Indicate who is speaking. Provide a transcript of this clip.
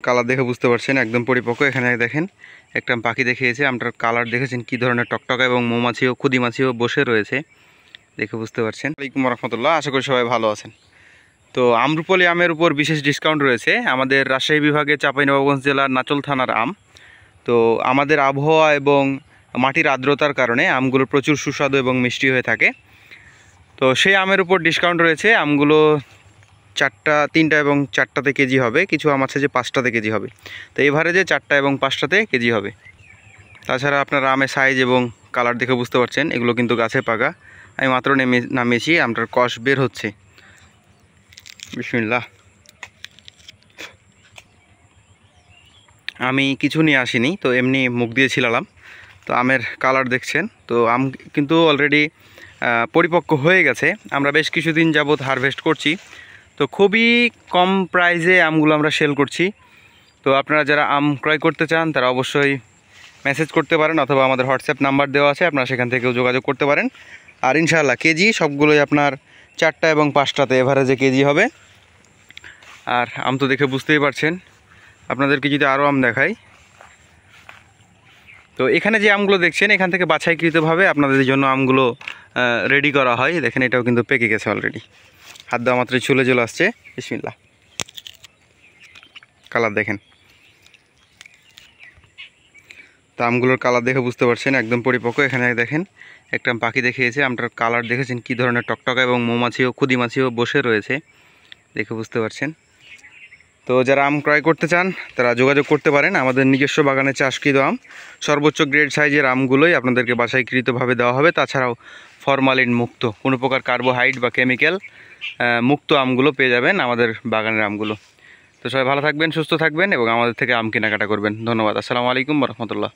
Speaker 1: Colour দেখে বুঝতে পারছেন একদম পরিপক্ক। এখানে দেখেন একটা পাখি দেখিয়েছে, আমটার কালার দেখেছেন কি ধরনের টকটকা, এবং মৌমাছিও ক্ষুদি মাছিও বসে রয়েছে, দেখে বুঝতে পারছেন। আসসালামু আলাইকুম রহমতুল্লাহ, আশা করি সবাই ভালো আছেন। তো আম্রপলি আমের উপর বিশেষ ডিসকাউন্ট রয়েছে আমাদের রাজশাহী বিভাগে চাঁপাইনবাবগঞ্জ জেলার নাচল থানার আম। তো আমাদের আবহাওয়া এবং মাটির আর্দ্রতার কারণে আমগুলো প্রচুর সুস্বাদু এবং মিষ্টি হয়ে থাকে। তো সেই আমের উপর ডিসকাউন্ট রয়েছে। আমগুলো 3টা এবং 4টাতে কেজি হবে, কিছু আম আছে যে 5টাতে কেজি হবে। তো এভারেজে 4টা এবং 5টাতে কেজি হবে। তাছাড়া আপনারা আমের সাইজ এবং কালার দেখে বুঝতে পারছেন এগুলো কিন্তু গাছে পাকা। আমি মাত্র নামিয়েছি, আমটার কষ বের হচ্ছে। বিসমিল্লাহ। আমি কিছু নিয়ে আসিনি, তো এমনি মুখ দিয়ে ছিলালাম। তো আমের কালার দেখছেন, তো আম কিন্তু অলরেডি পরিপক্ক হয়ে গেছে। আমরা বেশ কিছুদিন যাবৎ হারভেস্ট করছি, তো খুবই কম প্রাইসে আমগুলো আমরা সেল করছি। তো আপনারা যারা আম ক্রয় করতে চান তারা অবশ্যই মেসেজ করতে পারেন, অথবা আমাদের হোয়াটসঅ্যাপ নাম্বার দেওয়া আছে, আপনারা সেখান থেকেও যোগাযোগ করতে পারেন। আর ইনশাআল্লাহ কেজি সবগুলোই আপনার 4টা এবং 5টাতে এভারেজে কেজি হবে। আর আম তো দেখে বুঝতেই পারছেন। আপনাদেরকে যদি আরও আম দেখাই, তো এখানে যে আমগুলো দেখছেন এখান থেকে বাছাইকৃতভাবে আপনাদের জন্য আমগুলো রেডি করা হয়। দেখেন এটাও কিন্তু পেকে গেছে অলরেডি, হাত দেওয়া মাত্রই চলে আসছে। বিসমিল্লাহ। কালার দেখেন, তো আমগুলোর কালার দেখে বুঝতে পারছেন একদম পরিপক্ক। এখানে দেখেন একটা পাখি দেখিয়েছে, আমটার কালার দেখেছেন কি ধরনের টকটকা, এবং মৌমাছিও ক্ষুদি মাছিও বসে রয়েছে, দেখে বুঝতে পারছেন। তো যারা আম ক্রয় করতে চান তারা যোগাযোগ করতে পারেন। আমাদের নিজস্ব বাগানে চাষকৃত আম, সর্বোচ্চ গ্রেড সাইজের আমগুলোই আপনাদেরকে বাছাইকৃতভাবে দেওয়া হবে। তাছাড়াও ফরমালিন মুক্ত, কোনো প্রকার কার্বোহাইড্রেট বা কেমিক্যাল মুক্ত আমগুলো পেয়ে যাবেন আমাদের বাগানের আমগুলো। তো সবাই ভালো থাকবেন, সুস্থ থাকবেন, এবং আমাদের থেকে আম কেনাকাটা করবেন। ধন্যবাদ। আসসালামু আলাইকুম রহমতুল্লাহ।